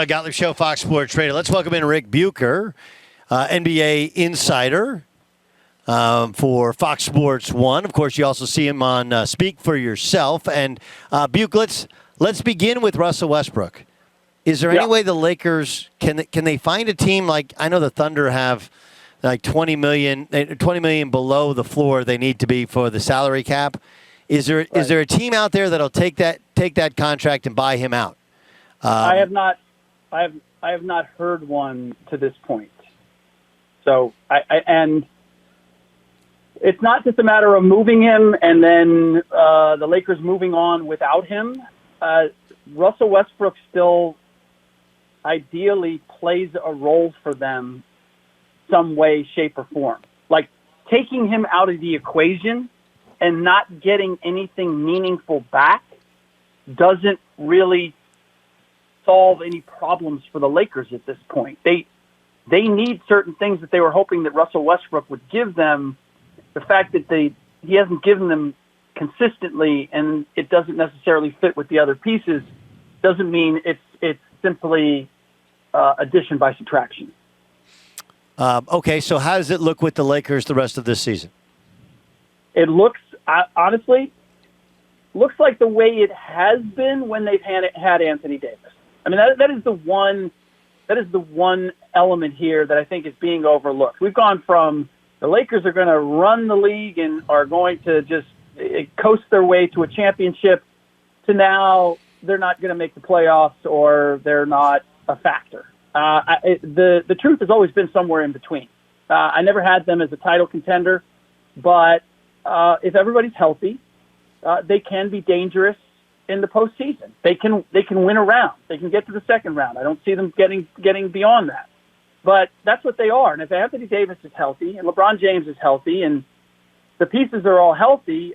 Gottlieb Show, Fox Sports Radio. Let's welcome in Ric Bucher, NBA insider for Fox Sports 1. Of course, you also see him on Speak for Yourself. And, Bucher, let's begin with Russell Westbrook. Is there any way the Lakers, can they find a team like, I know the Thunder have like $20 million below the floor they need to be for the salary cap. Is there a team out there that'll take that contract and buy him out? I have not heard one to this point. So and it's not just a matter of moving him and then the Lakers moving on without him. Russell Westbrook still ideally plays a role for them some way, shape, or form. Like taking him out of the equation and not getting anything meaningful back doesn't really solve any problems for the Lakers at this point. They need certain things that they were hoping that Russell Westbrook would give them. The fact that he hasn't given them consistently and it doesn't necessarily fit with the other pieces doesn't mean it's simply addition by subtraction. Okay, so how does it look with the Lakers the rest of this season? It looks, honestly, like the way it has been when they've had Anthony Davis. I mean, that is the one element here that I think is being overlooked. We've gone from the Lakers are going to run the league and are going to just coast their way to a championship to now they're not going to make the playoffs or they're not a factor. The truth has always been somewhere in between. I never had them as a title contender, but if everybody's healthy, they can be dangerous in the postseason. They can win a round. They can get to the second round. I don't see them getting beyond that. But that's what they are. And if Anthony Davis is healthy and LeBron James is healthy and the pieces are all healthy,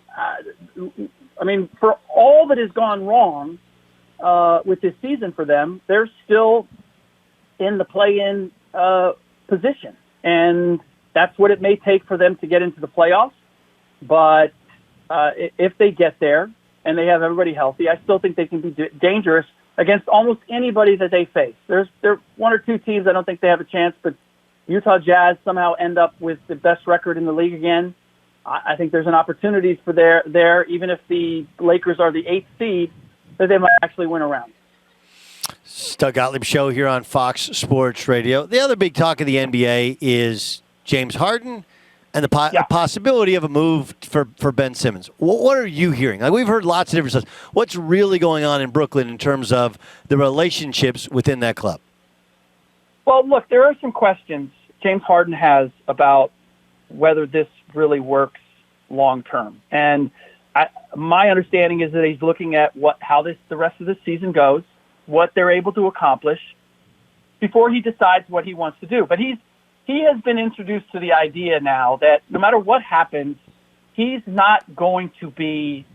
I mean, for all that has gone wrong with this season for them, they're still in the play-in position. And that's what it may take for them to get into the playoffs. But if they get there and they have everybody healthy, I still think they can be dangerous against almost anybody that they face. There are one or two teams I don't think they have a chance, but Utah Jazz somehow end up with the best record in the league again. I think there's an opportunity for there, even if the Lakers are the 8th seed, that they might actually win a round. Gottlieb Show here on Fox Sports Radio. The other big talk of the NBA is James Harden and the possibility of a move for Ben Simmons. What are you hearing? Like, we've heard lots of different stuff. What's really going on in Brooklyn in terms of the relationships within that club? Well, look, there are some questions James Harden has about whether this really works long term. And my understanding is that he's looking at how the rest of the season goes, what they're able to accomplish before he decides what he wants to do. But he has been introduced to the idea now that no matter what happens, he's not going to be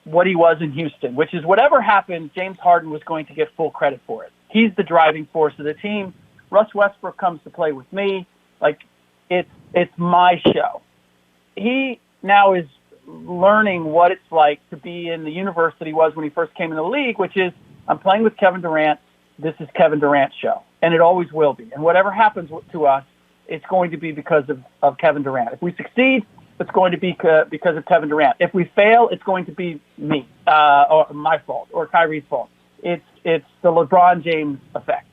what he was in Houston, which is whatever happened, James Harden was going to get full credit for it. He's the driving force of the team. Russ Westbrook comes to play with me. Like, it's my show. He now is learning what it's like to be in the universe that he was when he first came in the league, which is, I'm playing with Kevin Durant. This is Kevin Durant's show, and it always will be. And whatever happens to us, it's going to be because of Kevin Durant. If we succeed, it's going to be because of Kevin Durant. If we fail, it's going to be me, or my fault, or Kyrie's fault. It's the LeBron James effect.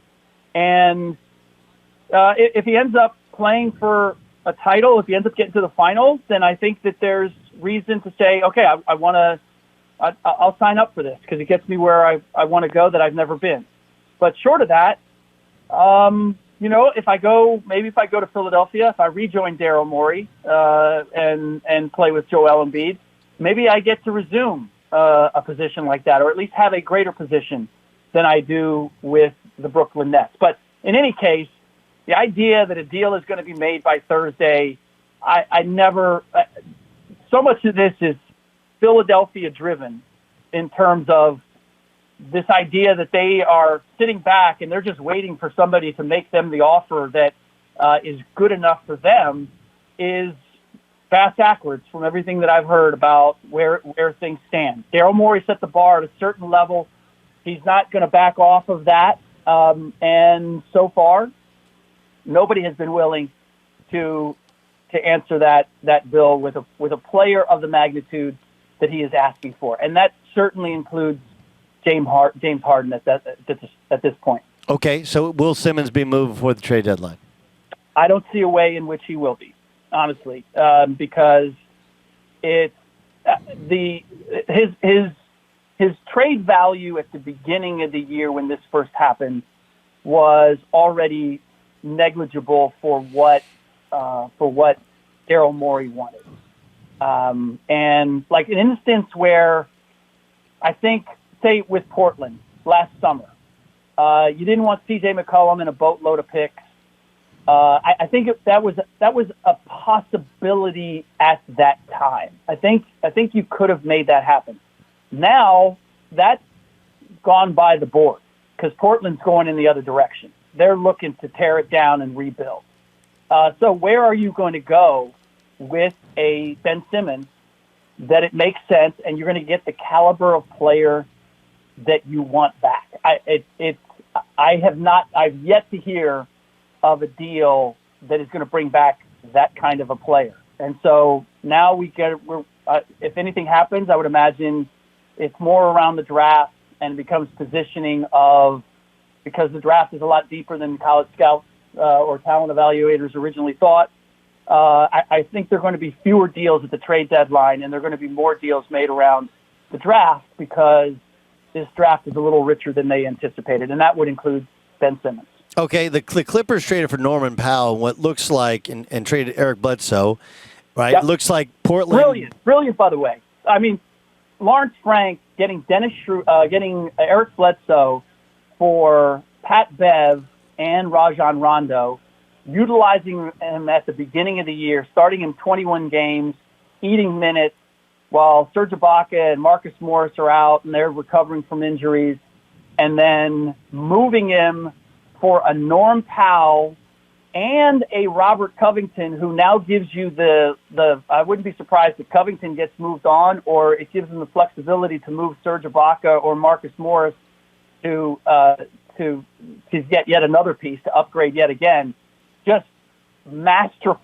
And if he ends up playing for a title, if he ends up getting to the finals, then I think that there's reason to say, okay, I'll sign up for this because it gets me where I want to go that I've never been. But short of that, if I go to Philadelphia, if I rejoin Daryl Morey and play with Joel Embiid, maybe I get to resume a position like that, or at least have a greater position than I do with the Brooklyn Nets. But in any case, the idea that a deal is going to be made by Thursday, I never. So much of this is Philadelphia driven in terms of this idea that they are sitting back and they're just waiting for somebody to make them the offer that is good enough for them is fast backwards from everything that I've heard about where things stand. Daryl Morey set the bar at a certain level. He's not going to back off of that. And so far, nobody has been willing to answer that bill with a player of the magnitude that he is asking for, and that certainly includes James Harden at this point. Okay, so will Simmons be moved before the trade deadline? I don't see a way in which he will be, honestly, because it's his trade value at the beginning of the year when this first happened was already negligible for what Daryl Morey wanted. And like an instance where I think, say with Portland last summer, you didn't want C.J. McCollum and a boatload of picks. I think that was a possibility at that time. I think you could have made that happen. Now that's gone by the board because Portland's going in the other direction. They're looking to tear it down and rebuild. So where are you going to go with a Ben Simmons that it makes sense and you're going to get the caliber of player that you want back? I've yet to hear of a deal that is going to bring back that kind of a player. And so now if anything happens, I would imagine it's more around the draft and it becomes positioning because the draft is a lot deeper than college scouts or talent evaluators originally thought. I think there are going to be fewer deals at the trade deadline, and there are going to be more deals made around the draft because this draft is a little richer than they anticipated, and that would include Ben Simmons. Okay, the Clippers traded for Norman Powell, what looks like, and traded Eric Bledsoe, right? Yep. Looks like Portland. Brilliant, by the way. I mean, Lawrence Frank getting getting Eric Bledsoe for Pat Bev and Rajon Rondo, utilizing him at the beginning of the year, starting him 21 games, eating minutes, while Serge Ibaka and Marcus Morris are out and they're recovering from injuries, and then moving him for a Norm Powell and a Robert Covington, who now gives you the I wouldn't be surprised if Covington gets moved on, or it gives them the flexibility to move Serge Ibaka or Marcus Morris to get yet another piece to upgrade yet again. Just master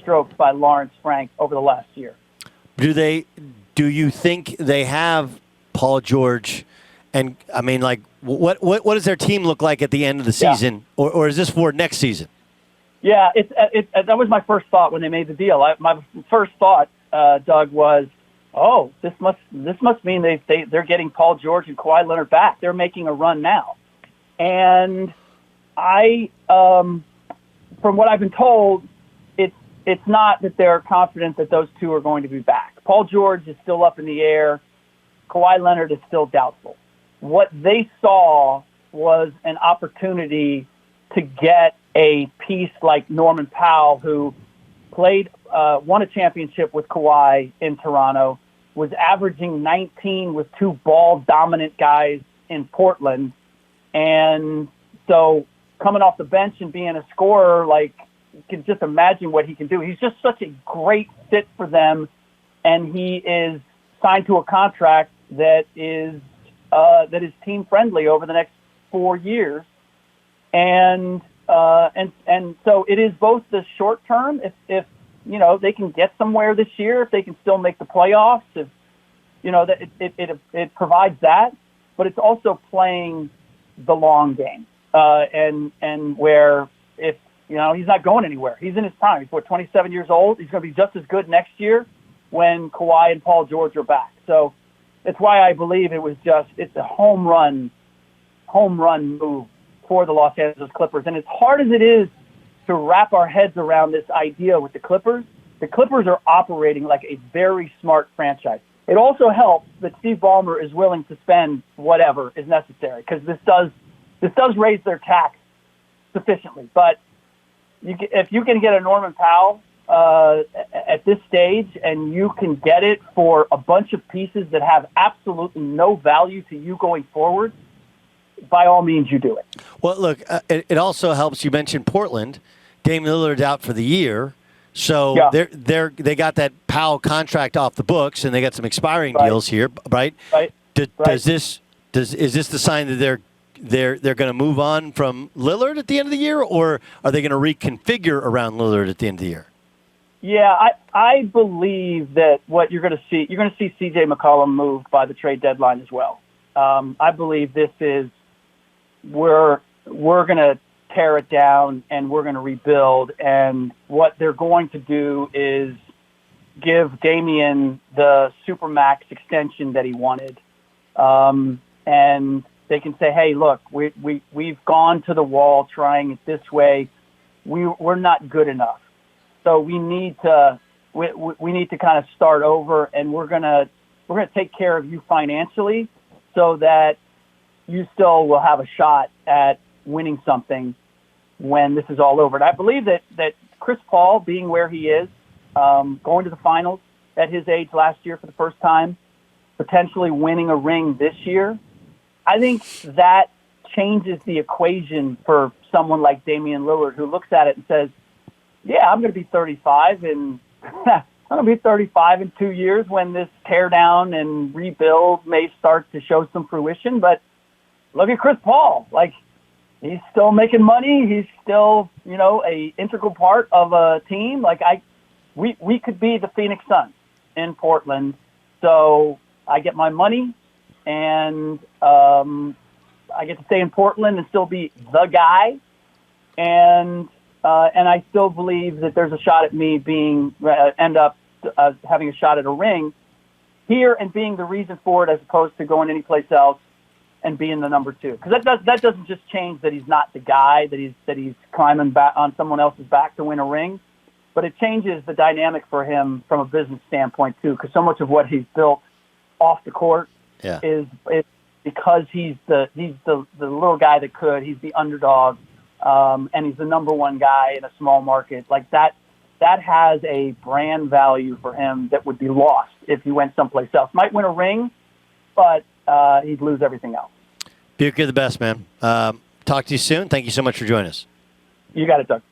strokes by Lawrence Frank over the last year. Do you think they have Paul George? And I mean, like, what does their team look like at the end of the season, or is this for next season? Yeah, that was my first thought when they made the deal. My first thought, Doug, was, oh, this must mean they're getting Paul George and Kawhi Leonard back. They're making a run now, and from what I've been told, it's not that they're confident that those two are going to be back. Paul George is still up in the air. Kawhi Leonard is still doubtful. What they saw was an opportunity to get a piece like Norman Powell, who won a championship with Kawhi in Toronto, was averaging 19 with two ball-dominant guys in Portland. And so coming off the bench and being a scorer, like, you can just imagine what he can do. He's just such a great fit for them, and he is signed to a contract that is team friendly over the next 4 years, and so it is both the short term. If they can get somewhere this year, if they can still make the playoffs, if it provides that, but it's also playing the long game, and where if he's not going anywhere, he's in his prime. He's 27 years old. He's going to be just as good next year when Kawhi and Paul George are back. So that's why I believe it's a home run move for the Los Angeles Clippers. And as hard as it is to wrap our heads around this idea with the Clippers are operating like a very smart franchise. It also helps that Steve Ballmer is willing to spend whatever is necessary, because this does raise their tax sufficiently. But if you can get a Norman Powell at this stage, and you can get it for a bunch of pieces that have absolutely no value to you going forward, by all means, you do it. Well, look, it also helps. You mentioned Portland. Damian Lillard's out for the year, so they got that Powell contract off the books, and they got some expiring deals here, right? Right. Is this the sign that they're going to move on from Lillard at the end of the year, or are they going to reconfigure around Lillard at the end of the year? Yeah, I believe that what you're going to see C.J. McCollum moved by the trade deadline as well. I believe this is we're going to tear it down and we're going to rebuild. And what they're going to do is give Damian the Supermax extension that he wanted. And they can say, hey, look, we've gone to the wall trying it this way. We're not good enough. So we need to kind of start over, and we're gonna take care of you financially so that you still will have a shot at winning something when this is all over. And I believe that Chris Paul, being where he is, going to the finals at his age last year for the first time, potentially winning a ring this year, I think that changes the equation for someone like Damian Lillard, who looks at it and says, yeah, I'm going to be 35 and I'm going to be 35 in 2 years when this tear down and rebuild may start to show some fruition. But look at Chris Paul. Like, he's still making money. He's still, a integral part of a team. Like, we could be the Phoenix Suns in Portland. So I get my money and I get to stay in Portland and still be the guy. And I still believe that there's a shot at me end up having a shot at a ring here and being the reason for it, as opposed to going anyplace else and being the number two. Because that doesn't just change that he's not the guy, that he's climbing back on someone else's back to win a ring, but it changes the dynamic for him from a business standpoint too. Because so much of what he's built off the court is because he's the little guy that could. He's the underdog. And he's the number one guy in a small market. Like that has a brand value for him that would be lost if he went someplace else. Might win a ring, but he'd lose everything else. Bucher, the best, man. Talk to you soon. Thank you so much for joining us. You got it, Doug.